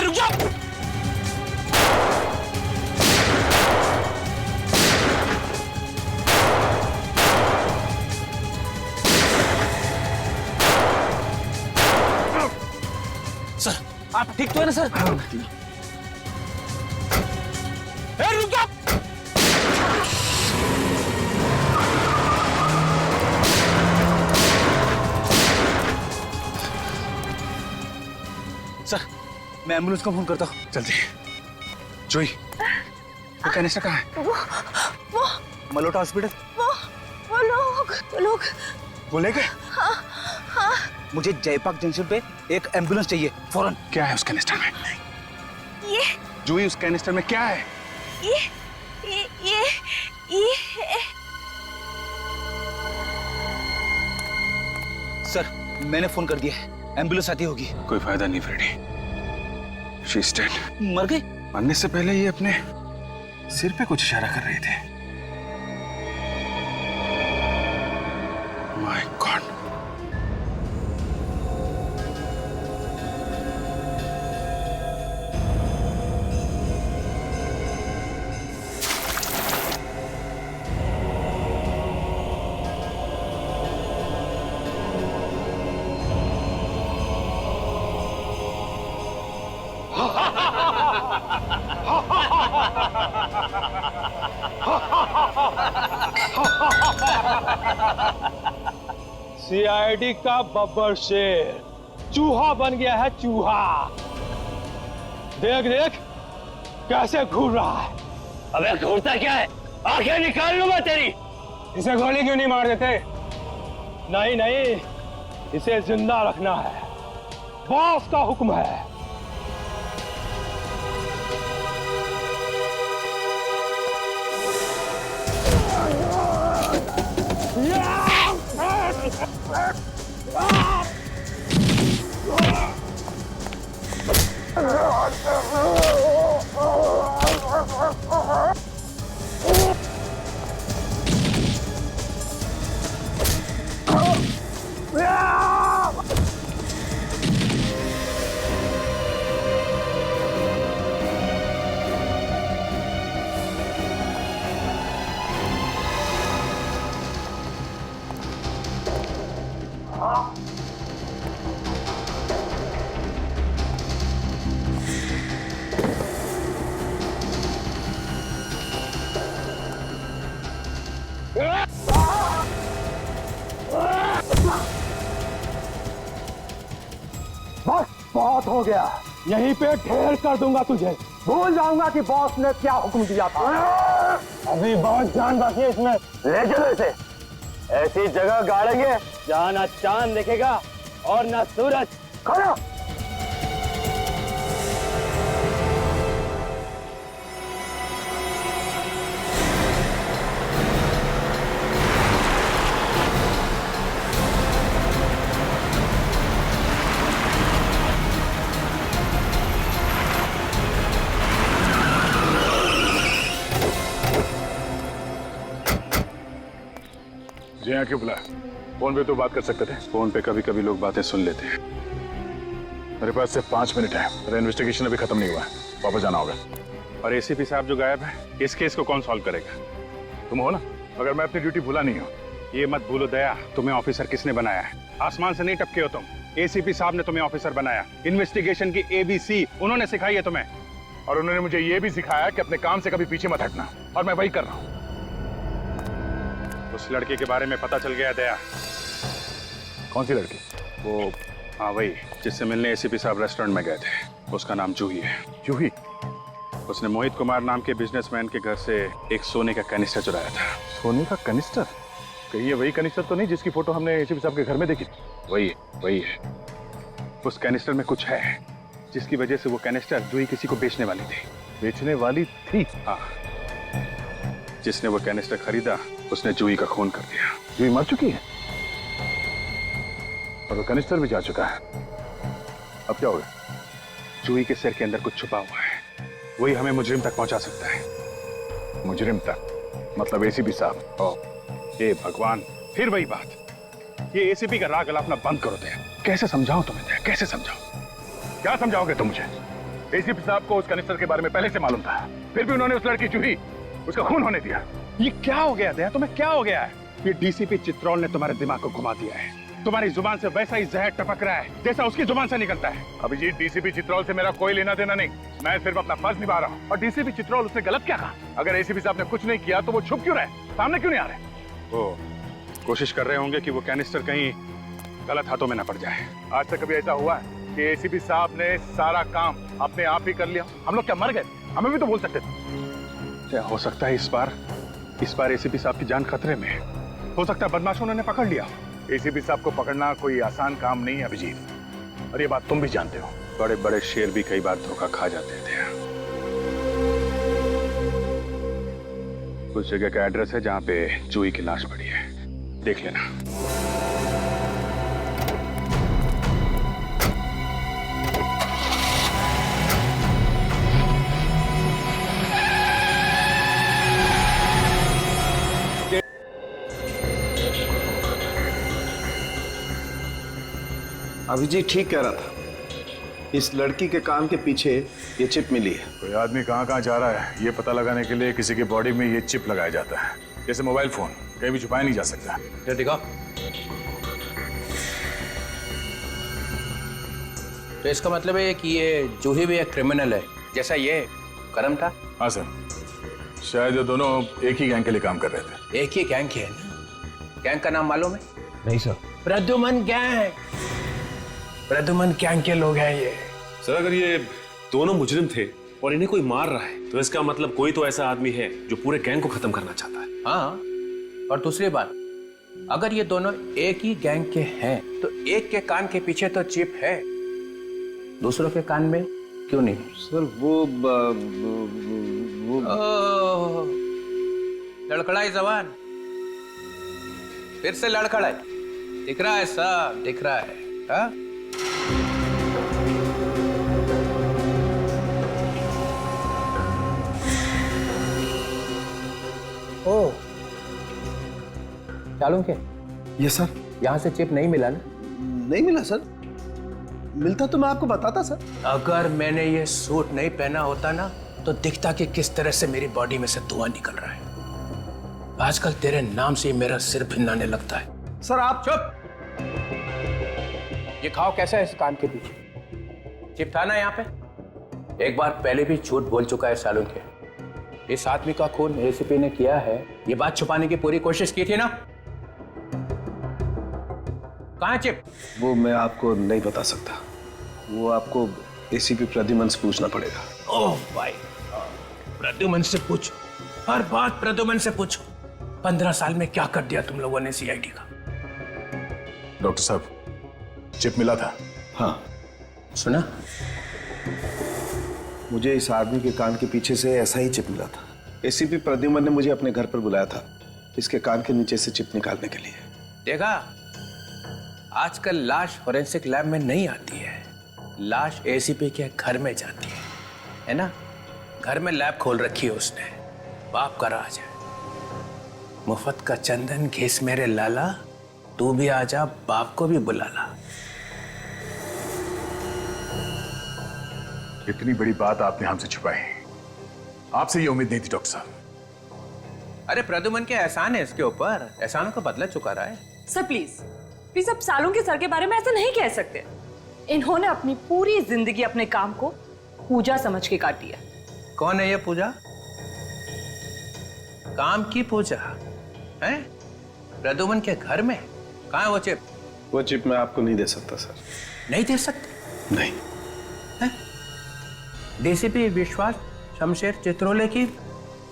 रुक जाओ। सर आप ठीक तो है ना सर? रुक जाओ। सर मैं एम्बुलेंस को फोन करता हूँ। जल्दी। जोई, वो कैनिस्टर कहाँ है? वो मलोटा हॉस्पिटल। वो लोग वो ले गए? हाँ। मुझे जयपाक जंक्शन पे एक एम्बुलेंस चाहिए फौरन। क्या है उस कैनिस्टर में? ये जोई, उस कैनिस्टर में क्या है? ये सर मैंने फोन कर दिया है, एम्बुलेंस आती होगी। कोई फायदा नहीं फ्रेडी। She is dead. मर गई? मरने से पहले ये अपने सिर पे कुछ इशारा कर रहे थे। My God. सीआईडी का बब्बर शेर चूहा बन गया है, चूहा। देख देख कैसे घूर रहा है। अबे घूरता क्या है? आंखें निकाल लूंगा तेरी। इसे गोली क्यों नहीं मार देते? नहीं नहीं, इसे जिंदा रखना है, बॉस का हुक्म है। बस बहुत हो गया, यहीं पे ढेर कर दूंगा तुझे। भूल जाऊंगा कि बॉस ने क्या हुक्म दिया था। अभी बहुत जान बाकी है इसमें। ले चलो इसे, ऐसी जगह गाड़ेंगे जहाँ ना चांद दिखेगा और ना सूरज। खड़ा। जी हाँ, क्यों बुलाया? फोन पे तो बात कर सकते थे। फोन पे कभी कभी लोग बातें सुन लेते हैं। मेरे पास सिर्फ 5 मिनट है, मेरा इन्वेस्टिगेशन अभी खत्म नहीं हुआ है, वापस जाना होगा। और एसीपी साहब जो गायब है, इस केस को कौन सॉल्व करेगा? तुम हो ना, मगर मैं अपनी ड्यूटी भूला नहीं हूँ। ये मत भूलो दया, तुम्हें ऑफिसर किसने बनाया है? आसमान से नहीं टपके हो तुम। एसीपी साहब ने तुम्हें ऑफिसर बनाया। इन्वेस्टिगेशन की ABC उन्होंने सिखाई है तुम्हें। और उन्होंने मुझे ये भी सिखाया कि अपने काम से कभी पीछे मत हटना, और मैं वही कर रहा हूँ। उस लड़के के बारे में पता चल गया दया। कौन सी लड़की? वो हाँ वही, जिससे मिलने एसीपी साहब रेस्टोरेंट में गए थे। उसका नाम जूही है। जूही? उसने मोहित कुमार नाम के बिजनेसमैन के घर से एक सोने का कैनिस्टर चुराया था। सोने का कैनिस्टर? कहीं ये वही कैनिस्टर तो नहीं जिसकी फोटो हमने एसीपी साहब के घर में देखी? वही है। उस कैनिस्टर में कुछ है जिसकी वजह से वो कैनिस्टर जूही किसी को बेचने वाली थी। बेचने वाली थी? हाँ। जिसने वो कैनिस्टर खरीदा उसने जूही का खून कर दिया। जूही मर चुकी है और वो कैनिस्टर भी जा चुका है। अब क्या होगा? जूही के सिर के अंदर कुछ छुपा हुआ है, वही हमें मुजरिम तक पहुंचा सकता है। मुजरिम तक? मतलब एसीपी साहब? हे भगवान, फिर वही बात। ये एसीपी का राग अलापना बंद करो दया। कैसे समझाऊं तुम्हें दया, कैसे समझाऊं? क्या समझाओगे तुम मुझे? एसीपी साहब को उस कैनिस्टर के बारे में पहले से मालूम था, फिर भी उन्होंने उस लड़की जूही उसका खून होने दिया। ये क्या हो गया दया, तुम्हें क्या हो गया है? ये डीसीपी चित्रोल ने तुम्हारे दिमाग को घुमा दिया है। तुम्हारी जुबान से वैसा ही जहर टपक रहा है जैसा उसकी जुबान से निकलता है। अभिजीत, डीसीपी चित्रोल से मेरा कोई लेना देना नहीं, मैं सिर्फ अपना फर्ज निभा रहा हूँ। और डीसीपी चित्रोल, उसने गलत क्या कहा? अगर एसीपी साहब ने कुछ नहीं किया तो वो छुप क्यों रहे, सामने क्यों नहीं आ रहे? वो कोशिश कर रहे होंगे कि वो कैनिस्टर कहीं गलत हाथों में न पड़ जाए। आज तक कभी ऐसा हुआ है कि एसीपी साहब ने सारा काम अपने आप ही कर लिया? हम लोग क्या मर गए? हमें भी तो बोल सकते थे। क्या हो सकता है इस बार एसीपी साहब की जान खतरे में है। हो सकता है बदमाशों ने पकड़ लिया। एसीपी साहब को पकड़ना कोई आसान काम नहीं है अभिजीत, और ये बात तुम भी जानते हो। बड़े बड़े शेर भी कई बार धोखा खा जाते थे। कुछ जगह का एड्रेस है जहां पे जूही की लाश पड़ी है, देख लेना। अभिजीत ठीक कह रहा था, इस लड़की के कान के पीछे ये चिप मिली है। कोई आदमी कहाँ कहाँ जा रहा है ये पता लगाने के लिए किसी की बॉडी में ये चिप लगाया जाता है, जैसे मोबाइल फोन, कहीं भी छुपाया नहीं जा सकता। ये दिखाओ। तो इसका मतलब है कि ये जूही भी एक क्रिमिनल है जैसा ये करम था? हाँ सर, शायद ये दोनों एक ही गैंग के लिए काम कर रहे थे। एक ही गैंग के है ना? गैंग का नाम मालूम है? नहीं sir. Pradyuman gang, Pradyuman gang के लोग हैं ये। सर अगर ये दोनों मुजरिम थे और इन्हें कोई मार रहा है तो इसका मतलब कोई तो ऐसा आदमी है जो पूरे गैंग को खत्म करना चाहता है। हाँ, और दूसरी बात, अगर ये दोनों एक ही गैंग के हैं तो एक के कान के पीछे तो चिप है, दूसरों के कान में क्यों नहीं? सर वो लड़खड़ाई जवान, फिर से लड़खड़ाई। दिख रहा है सब, दिख रहा है। हाँ? ओ, चालू के? Yes sir. यहाँ से चिप नहीं मिला ना? नहीं मिला सर। मिलता तो मैं आपको बताता सर। अगर मैंने ये सूट नहीं पहना होता ना तो दिखता कि किस तरह से मेरी बॉडी में से धुआं निकल रहा है। आजकल तेरे नाम से मेरा सिर भिन्नाने लगता है। सर आप चुप। ये खाओ कैसा है इस कान के पीछे? चिप था ना यहाँ पे? एक बार पहले भी झूठ बोल चुका है सालों के। इस आदमी का खून एसीपी ने किया है, ये बात छुपाने की पूरी कोशिश की थी ना? कहाँ चिप? वो मैं आपको नहीं बता सकता, वो आपको एसीपी प्रद्युमन से पूछना पड़ेगा। ओह भाई, प्रद्युमन से पूछो, हर बात प्रद्युमन से पूछो। 15 साल में क्या कर दिया तुम लोगों ने सीआईडी का? डॉक्टर साहब, चिप मिला था? हाँ। सुना? मुझे इस आदमी के कान के पीछे से ऐसा ही चिप मिला था। एसीपी प्रद्युमन ने मुझे अपने घर पर बुलाया था इसके कान के नीचे से चिप निकालने के लिए। देखा, आजकल लाश फोरेंसिक लैब में नहीं आती है, लाश एसीपी के घर में जाती है ना? घर में लैब खोल रखी है उसने, बाप का राज है। मुफ्त का चंदन घिस मेरे लाला, तू भी आजा, बाप को भी बुला ला। इतनी बड़ी बात आपने हमसे छुपाई, आपसे ये उम्मीद नहीं थी डॉक्टर साहब। अरे प्रद्युमन के एहसान है इसके ऊपर, एहसानों का बदला चुका रहा है। सर प्लीज आप सालों के सर के बारे में ऐसा नहीं कह सकते। इन्होंने अपनी पूरी जिंदगी अपने काम को पूजा समझ के काटी है। कौन है ये पूजा? काम की पूजा है? प्रद्युमन के घर में? कहाँ है वो चिप? वो चिप मैं आपको नहीं दे सकता सर। नहीं दे सकते? नहीं। डीसीपी विश्वास शमशेर चित्रोले की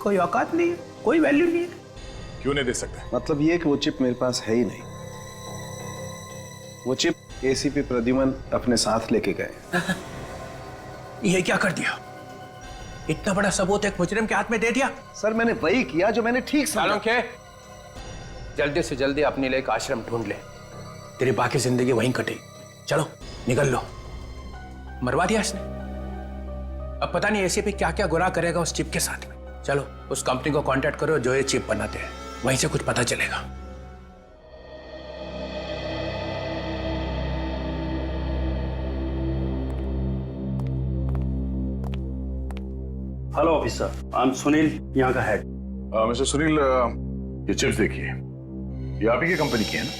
कोई औकात नहीं है, कोई वैल्यू नहीं है। क्यों नहीं दे सकते? मतलब ये कि वो चिप मेरे पास है ही नहीं। वो चिप एसीपी प्रद्युमन अपने साथ लेके गए। ये क्या कर दिया? इतना बड़ा सबूत एक मुजरिम के हाथ में दे दिया? सर मैंने वही किया जो मैंने ठीक समझा। के जल्दी से जल्दी अपने लिए एक आश्रम ढूंढ ले, तेरी बाकी जिंदगी वहीं कटेगी। चलो निकल लो। मरवा दिया इसने, अब पता नहीं एसीपी क्या क्या गुनाह करेगा उस चिप के साथ में। चलो उस कंपनी को कांटेक्ट करो जो ये चिप बनाते हैं, वहीं से कुछ पता चलेगा। Hello officer, I am Sunil, यहाँ का हेड। मिस्टर सुनील, ये चिप्स देखिए, ये आप ही की कंपनी की है ना?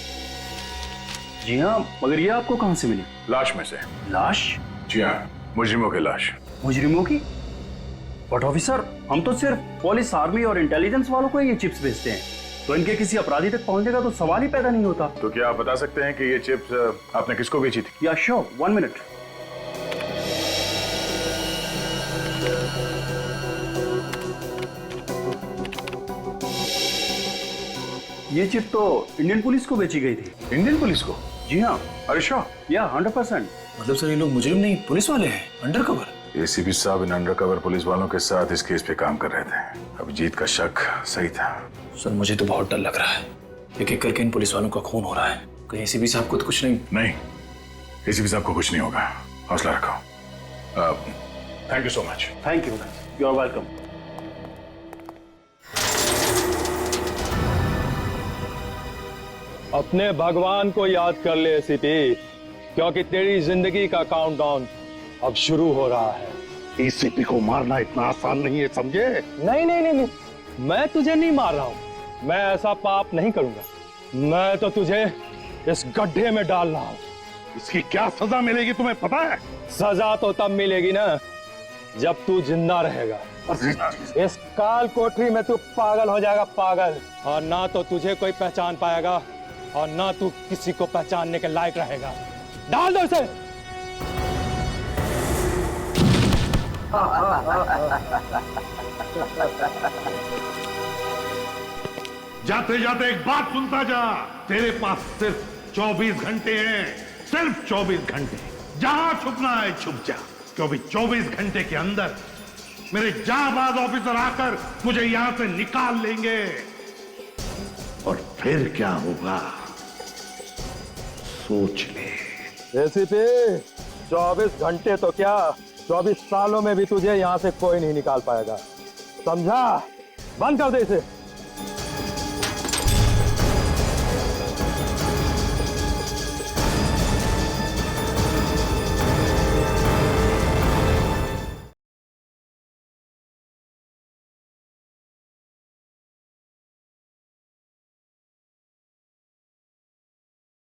जी हाँ, मगर ये आपको कहाँ से मिली? लाश में से। लाश? जी हाँ, मुजरिमों की लाश। मुजरिमों की? बट ऑफिसर, हम तो सिर्फ पुलिस, आर्मी और इंटेलिजेंस वालों को ये चिप्स भेजते हैं, तो इनके किसी अपराधी तक पहुंचने का तो सवाल ही पैदा नहीं होता। तो क्या आप बता सकते हैं कि ये चिप्स आपने किसको बेची थी? या श्योर, 1 मिनट। ये चिप तो इंडियन पुलिस को बेची गई थी। इंडियन पुलिस को? जी हाँ। अरे श्योर? या 100%। मतलब सर ये लोग मुजरिम नहीं, पुलिस वाले हैं, अंडरकवर। एसीपी साहब इन अंडरकवर पुलिस वालों के साथ इस केस पे काम कर रहे थे। अभिजीत का शक सही था। सर मुझे तो बहुत डर लग रहा है, एक एक करके इन पुलिस वालों का खून हो रहा है। कहीं एसीपी साहब को तो कुछ नहीं? नहीं, एसीपी साहब को कुछ नहीं होगा, हौसला रखो। Thank you so much. Thank you, you are welcome. अपने भगवान को याद कर ले एसीपी, क्योंकि तेरी जिंदगी का काउंटडाउन अब शुरू हो रहा है। एसीपी को मारना इतना आसान नहीं है, समझे? नहीं नहीं नहीं, मैं तुझे नहीं मार रहा हूं, मैं ऐसा पाप नहीं करूंगा। मैं तो तुझे इस गड्ढे में डाल रहा हूं। इसकी क्या सजा मिलेगी तुम्हें पता है? सजा तो तब मिलेगी ना जब तू जिंदा रहेगा। इस काल कोठरी में तू पागल हो जाएगा, पागल, और ना तो तुझे कोई पहचान पाएगा और ना तू किसी को पहचानने के लायक रहेगा। डाल दो इसे। जाते जाते एक बात सुनता जा, तेरे पास सिर्फ 24 घंटे हैं, सिर्फ 24 घंटे। जहां छुपना है छुप जा, क्योंकि 24 घंटे के अंदर मेरे जाबाज ऑफिसर आकर मुझे यहां से निकाल लेंगे। और फिर क्या होगा सोच ले। एसीपी 24 घंटे तो क्या, 24 सालों में भी तुझे यहां से कोई नहीं निकाल पाएगा, समझा? बंद कर दे इसे।